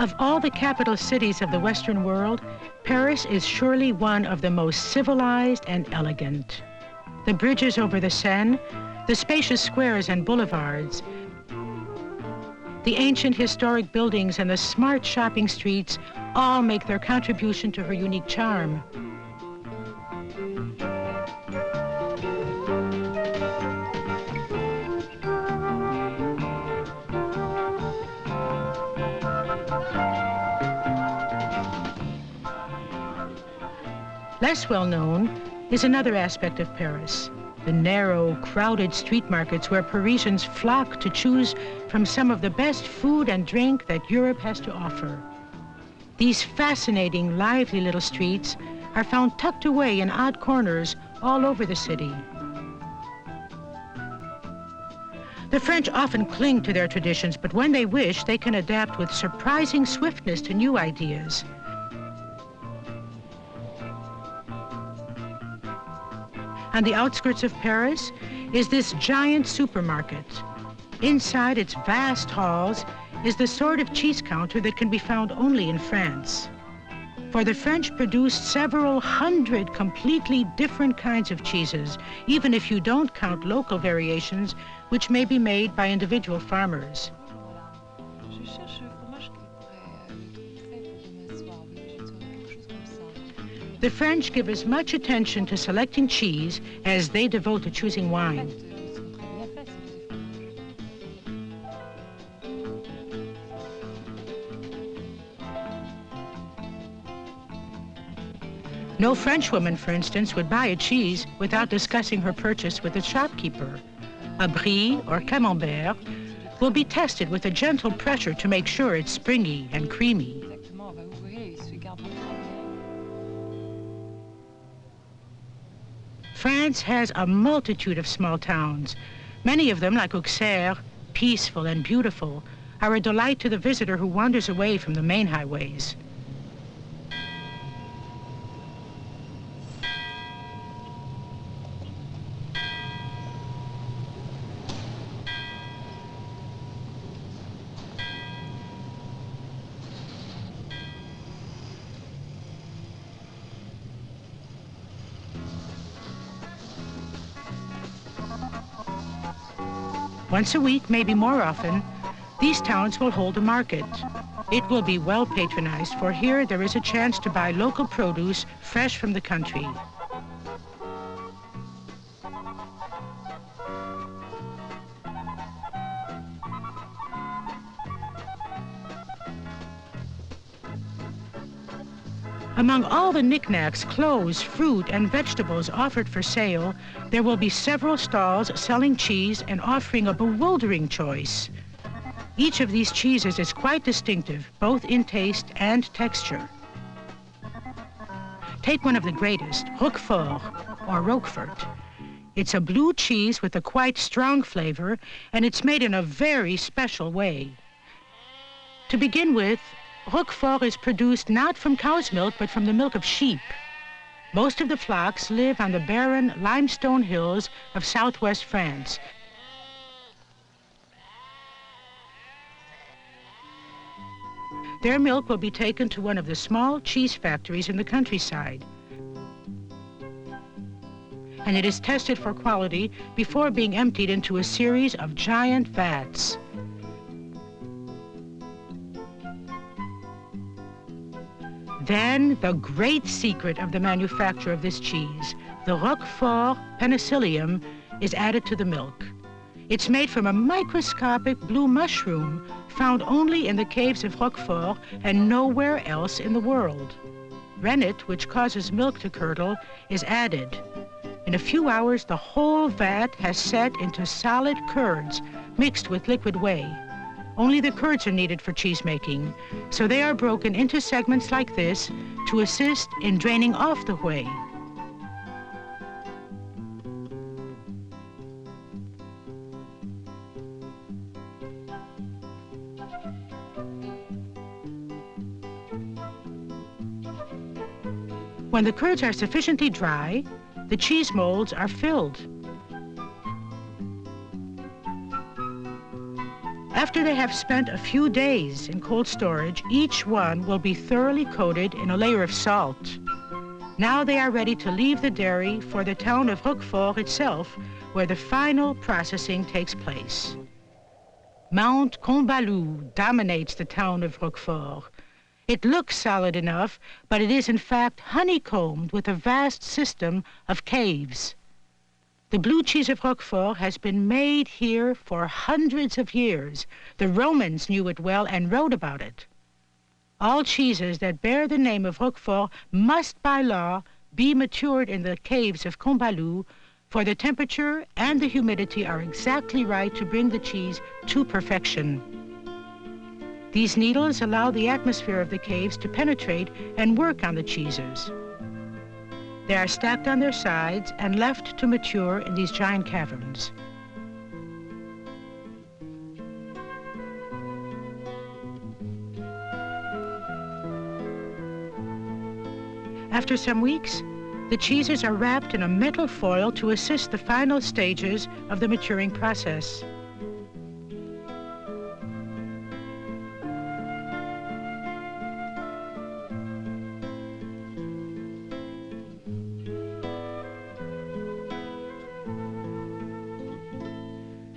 Of all the capital cities of the Western world, Paris is surely one of the most civilized and elegant. The bridges over the Seine, the spacious squares and boulevards, the ancient historic buildings and the smart shopping streets all make their contribution to her unique charm. Less well known is another aspect of Paris, the narrow, crowded street markets where Parisians flock to choose from some of the best food and drink that Europe has to offer. These fascinating, lively little streets are found tucked away in odd corners all over the city. The French often cling to their traditions, but when they wish, they can adapt with surprising swiftness to new ideas. On the outskirts of Paris is this giant supermarket. Inside its vast halls is the sort of cheese counter that can be found only in France. For the French produced several hundred completely different kinds of cheeses, even if you don't count local variations which may be made by individual farmers. The French give as much attention to selecting cheese as they devote to choosing wine. No Frenchwoman, for instance, would buy a cheese without discussing her purchase with the shopkeeper. A Brie or Camembert will be tested with a gentle pressure to make sure it's springy and creamy. France has a multitude of small towns. Many of them, like Auxerre, peaceful and beautiful, are a delight to the visitor who wanders away from the main highways. Once a week, maybe more often, these towns will hold a market. It will be well patronized, for here there is a chance to buy local produce fresh from the country. Among all the knickknacks, clothes, fruit, and vegetables offered for sale, there will be several stalls selling cheese and offering a bewildering choice. Each of these cheeses is quite distinctive, both in taste and texture. Take one of the greatest, Roquefort, or Roquefort. It's a blue cheese with a quite strong flavor, and it's made in a very special way. To begin with, Roquefort is produced not from cow's milk, but from the milk of sheep. Most of the flocks live on the barren limestone hills of southwest France. Their milk will be taken to one of the small cheese factories in the countryside, and it is tested for quality before being emptied into a series of giant vats. Then, the great secret of the manufacture of this cheese, the Roquefort penicillium, is added to the milk. It's made from a microscopic blue mushroom found only in the caves of Roquefort and nowhere else in the world. Rennet, which causes milk to curdle, is added. In a few hours, the whole vat has set into solid curds mixed with liquid whey. Only the curds are needed for cheese making, so they are broken into segments like this to assist in draining off the whey. When the curds are sufficiently dry, the cheese molds are filled. After they have spent a few days in cold storage, each one will be thoroughly coated in a layer of salt. Now they are ready to leave the dairy for the town of Roquefort itself, where the final processing takes place. Mount Combalou dominates the town of Roquefort. It looks solid enough, but it is in fact honeycombed with a vast system of caves. The blue cheese of Roquefort has been made here for hundreds of years. The Romans knew it well and wrote about it. All cheeses that bear the name of Roquefort must by law be matured in the caves of Combalou, for the temperature and the humidity are exactly right to bring the cheese to perfection. These needles allow the atmosphere of the caves to penetrate and work on the cheeses. They are stacked on their sides and left to mature in these giant caverns. After some weeks, the cheeses are wrapped in a metal foil to assist the final stages of the maturing process.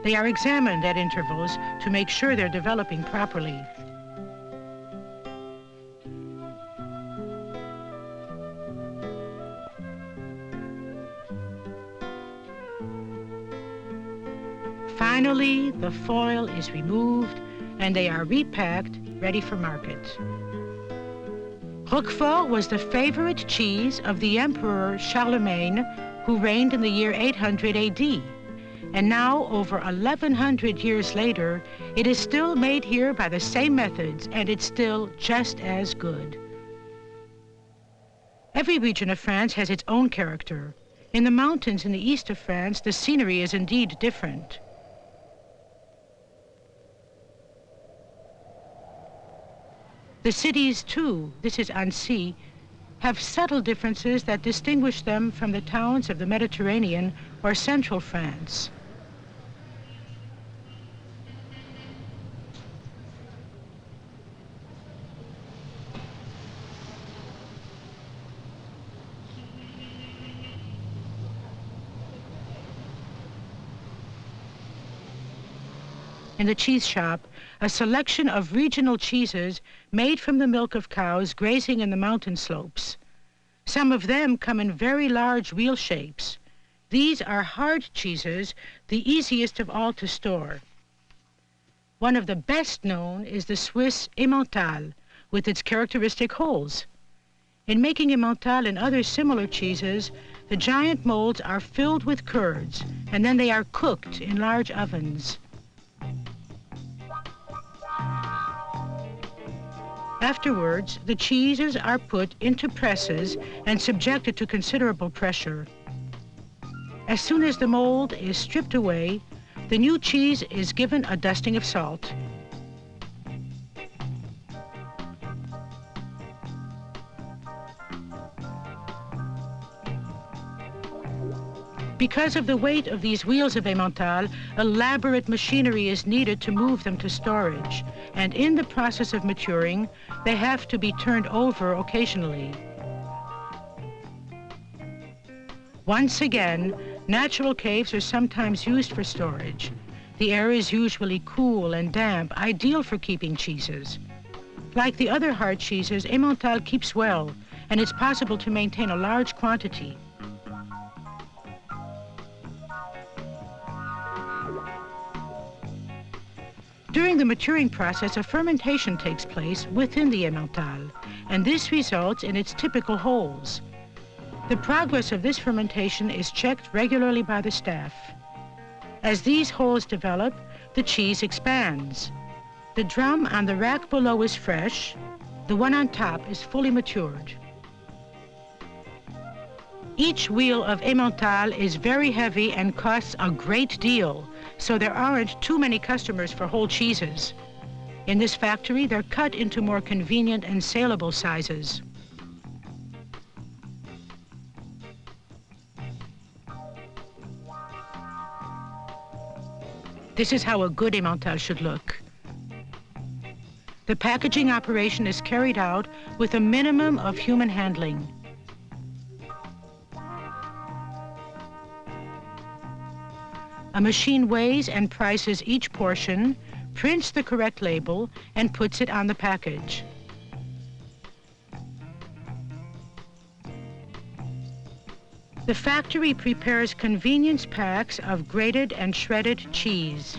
They are examined at intervals to make sure they're developing properly. Finally, the foil is removed and they are repacked, ready for market. Roquefort was the favorite cheese of the Emperor Charlemagne, who reigned in the year 800 AD. And now, over 1,100 years later, it is still made here by the same methods, and it's still just as good. Every region of France has its own character. In the mountains in the east of France, the scenery is indeed different. The cities, too, this is Annecy, have subtle differences that distinguish them from the towns of the Mediterranean or central France. In the cheese shop, a selection of regional cheeses made from the milk of cows grazing in the mountain slopes. Some of them come in very large wheel shapes. These are hard cheeses, the easiest of all to store. One of the best known is the Swiss Emmental, with its characteristic holes. In making Emmental and other similar cheeses, the giant molds are filled with curds, and then they are cooked in large ovens. Afterwards, the cheeses are put into presses and subjected to considerable pressure. As soon as the mold is stripped away, the new cheese is given a dusting of salt. Because of the weight of these wheels of Emmental, elaborate machinery is needed to move them to storage, and in the process of maturing, they have to be turned over occasionally. Once again, natural caves are sometimes used for storage. The air is usually cool and damp, ideal for keeping cheeses. Like the other hard cheeses, Emmental keeps well, and it's possible to maintain a large quantity. During the maturing process, a fermentation takes place within the Emmental, and this results in its typical holes. The progress of this fermentation is checked regularly by the staff. As these holes develop, the cheese expands. The drum on the rack below is fresh. The one on top is fully matured. Each wheel of Emmental is very heavy and costs a great deal, so there aren't too many customers for whole cheeses. In this factory, they're cut into more convenient and saleable sizes. This is how a good Emmental should look. The packaging operation is carried out with a minimum of human handling. A machine weighs and prices each portion, prints the correct label, and puts it on the package. The factory prepares convenience packs of grated and shredded cheese.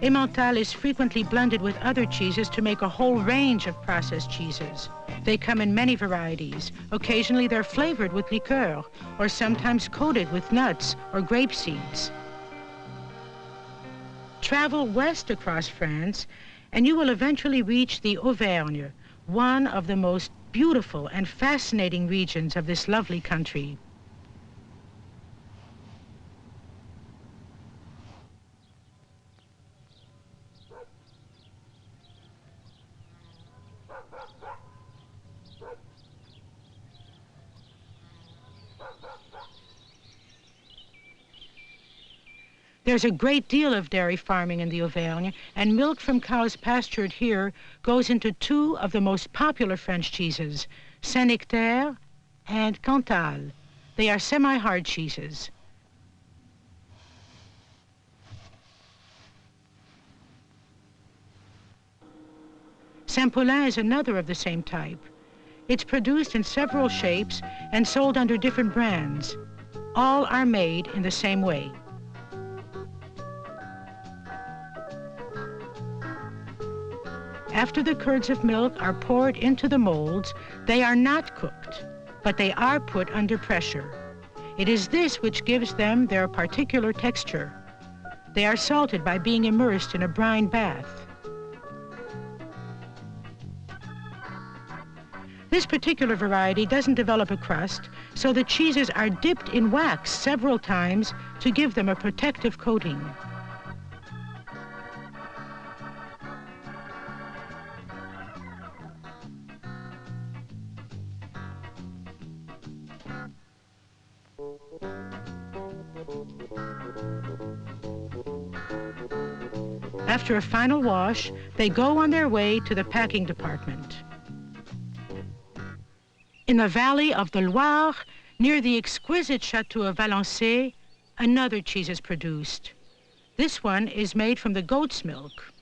Emmental is frequently blended with other cheeses to make a whole range of processed cheeses. They come in many varieties. Occasionally they're flavored with liqueur, or sometimes coated with nuts or grape seeds. Travel west across France, and you will eventually reach the Auvergne, one of the most beautiful and fascinating regions of this lovely country. There's a great deal of dairy farming in the Auvergne, and milk from cows pastured here goes into two of the most popular French cheeses, Saint-Nectaire and Cantal. They are semi-hard cheeses. Saint-Paulin is another of the same type. It's produced in several shapes and sold under different brands. All are made in the same way. After the curds of milk are poured into the molds, they are not cooked, but they are put under pressure. It is this which gives them their particular texture. They are salted by being immersed in a brine bath. This particular variety doesn't develop a crust, so the cheeses are dipped in wax several times to give them a protective coating. After a final wash, they go on their way to the packing department. In the valley of the Loire, near the exquisite Chateau of Valençay, another cheese is produced. This one is made from the goat's milk.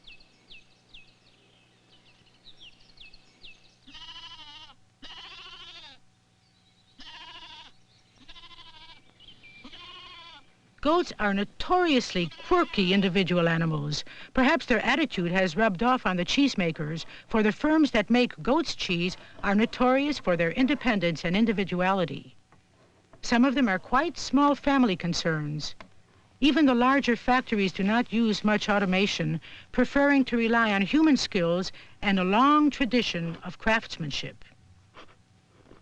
Goats are notoriously quirky individual animals. Perhaps their attitude has rubbed off on the cheesemakers, for the firms that make goat's cheese are notorious for their independence and individuality. Some of them are quite small family concerns. Even the larger factories do not use much automation, preferring to rely on human skills and a long tradition of craftsmanship.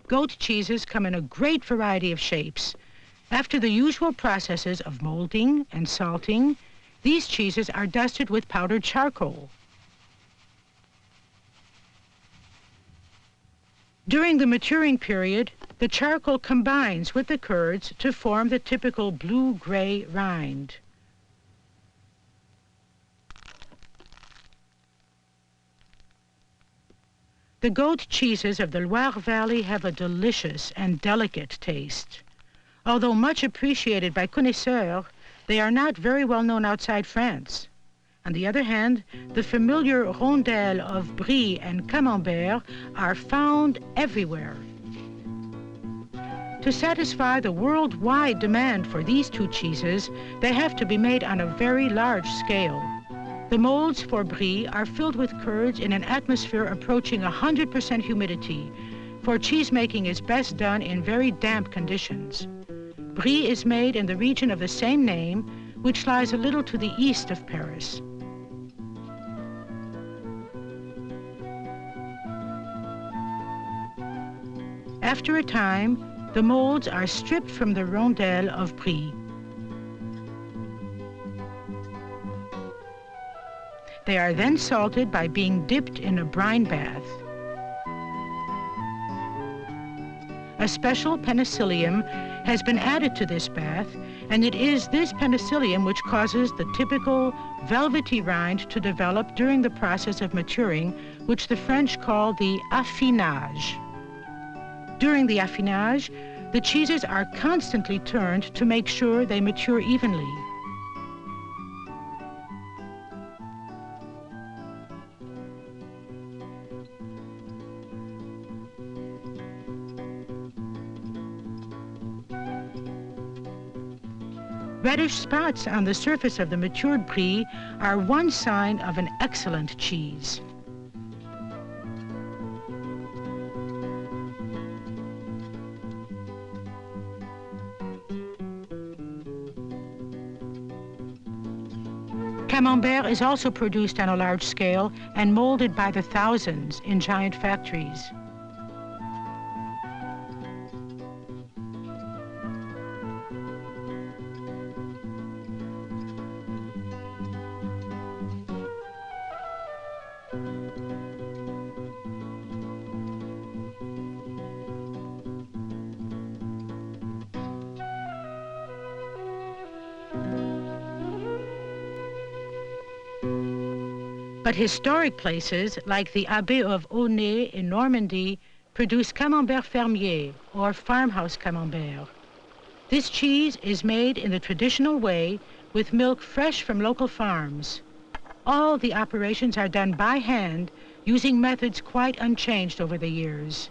Goat cheeses come in a great variety of shapes. After the usual processes of molding and salting, these cheeses are dusted with powdered charcoal. During the maturing period, the charcoal combines with the curds to form the typical blue-gray rind. The goat cheeses of the Loire Valley have a delicious and delicate taste. Although much appreciated by connoisseurs, they are not very well known outside France. On the other hand, the familiar rondelles of Brie and Camembert are found everywhere. To satisfy the worldwide demand for these two cheeses, they have to be made on a very large scale. The molds for Brie are filled with curds in an atmosphere approaching 100% humidity, for cheesemaking is best done in very damp conditions. Brie is made in the region of the same name, which lies a little to the east of Paris. After a time, the molds are stripped from the rondelle of Brie. They are then salted by being dipped in a brine bath. A special penicillium has been added to this bath, and it is this penicillium which causes the typical velvety rind to develop during the process of maturing, which the French call the affinage. During the affinage, the cheeses are constantly turned to make sure they mature evenly. Reddish spots on the surface of the matured Brie are one sign of an excellent cheese. Camembert is also produced on a large scale and molded by the thousands in giant factories. But historic places like the Abbey of Aulnay in Normandy produce Camembert fermier, or farmhouse Camembert. This cheese is made in the traditional way with milk fresh from local farms. All the operations are done by hand using methods quite unchanged over the years.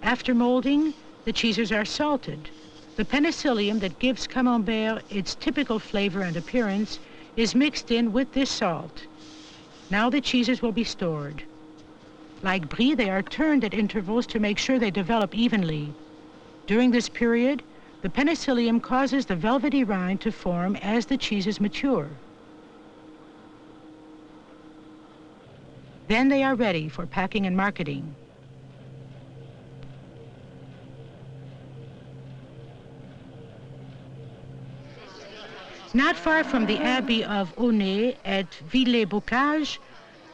After molding, the cheeses are salted. The penicillium that gives Camembert its typical flavor and appearance is mixed in with this salt. Now the cheeses will be stored. Like Brie, they are turned at intervals to make sure they develop evenly. During this period, the penicillium causes the velvety rind to form as the cheeses mature. Then they are ready for packing and marketing. Not far from the Abbey of Aulnay at Villers-Bocage,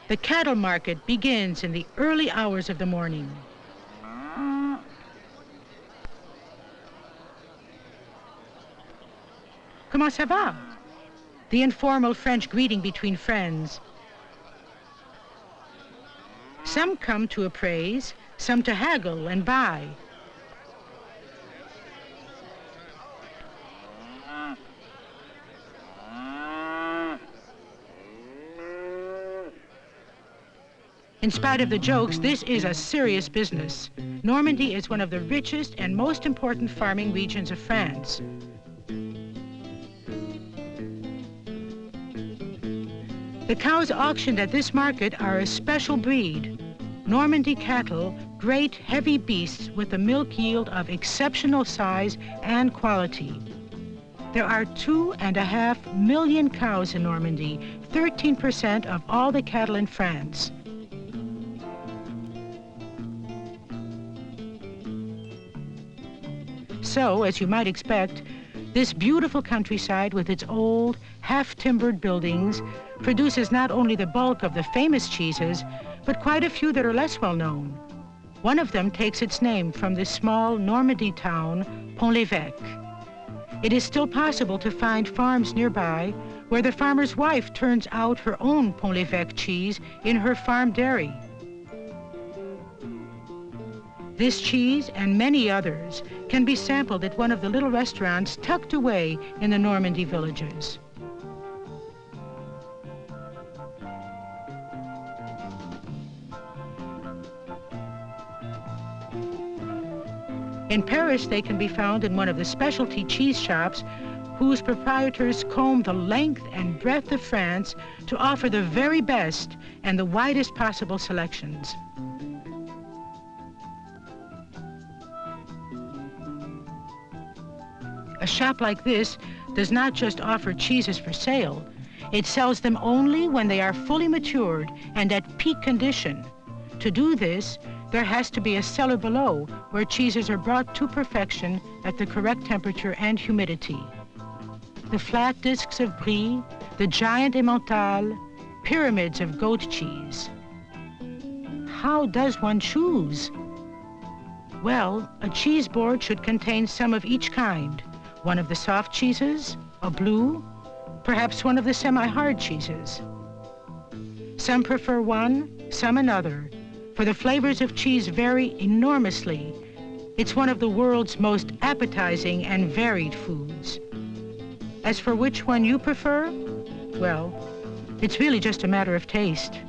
the cattle market begins in the early hours of the morning. Comment ça va? The informal French greeting between friends. Some come to appraise, some to haggle and buy. In spite of the jokes, this is a serious business. Normandy is one of the richest and most important farming regions of France. The cows auctioned at this market are a special breed. Normandy cattle, great heavy beasts with a milk yield of exceptional size and quality. There are 2.5 million cows in Normandy, 13% of all the cattle in France. So, as you might expect, this beautiful countryside with its old, half-timbered buildings produces not only the bulk of the famous cheeses, but quite a few that are less well known. One of them takes its name from the small Normandy town, Pont-l'Évêque. It is still possible to find farms nearby where the farmer's wife turns out her own Pont-l'Évêque cheese in her farm dairy. This cheese and many others can be sampled at one of the little restaurants tucked away in the Normandy villages. In Paris, they can be found in one of the specialty cheese shops whose proprietors comb the length and breadth of France to offer the very best and the widest possible selections. A shop like this does not just offer cheeses for sale. It sells them only when they are fully matured and at peak condition. To do this, there has to be a cellar below where cheeses are brought to perfection at the correct temperature and humidity. The flat discs of Brie, the giant Emmental, pyramids of goat cheese. How does one choose? Well, a cheese board should contain some of each kind. One of the soft cheeses, a blue, perhaps one of the semi-hard cheeses. Some prefer one, some another, for the flavors of cheese vary enormously. It's one of the world's most appetizing and varied foods. As for which one you prefer, well, it's really just a matter of taste.